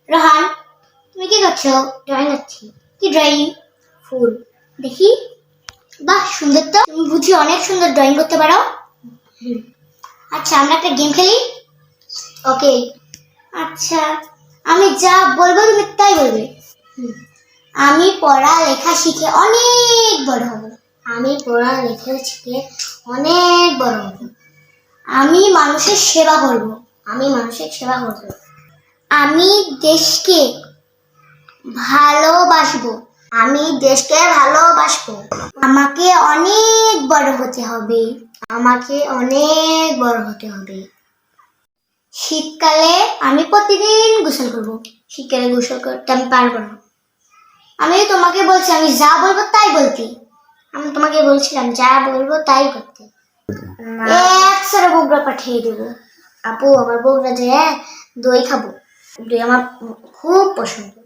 রোহান, তুমি কি করছো? ড্রয়িং করছি। কি ড্রয়িং? ফুল। দেখি। বাহ, সুন্দর তো। তুমি বুঝি অনেক সুন্দর ড্রয়িং করতে পারো। আচ্ছা, আমরা একটা গেম খেলি। ওকে। আচ্ছা, আমি যা বলবো তুমি তাই বলবে। আমি পড়ালেখা শিখে অনেক বড় হব। আমি পড়ালেখা শিখে অনেক বড় হব। আমি মানুষের সেবা করব। আমি মানুষের সেবা করব। আমি দেশকে ভালোবাসবো। আমি দেশকে ভালোবাসবো। আমাকে অনেক বড় হতে হবে। আমাকে অনেক বড় হতে হবে। শীতকালে আমি প্রতিদিন গোসল করব। শীতকালে গোসল করতে আমি পারবো না। আমি তোমাকে বলছি, আমি যা বলবো তাই বলতে। আমি তোমাকে বলছিলাম যা বলবো তাই করতে। একসাথে বগুড়া পাঠিয়ে দেবো। আপু, আমার বগুড়া যে দই খাবো। দই আমার খুব পছন্দ।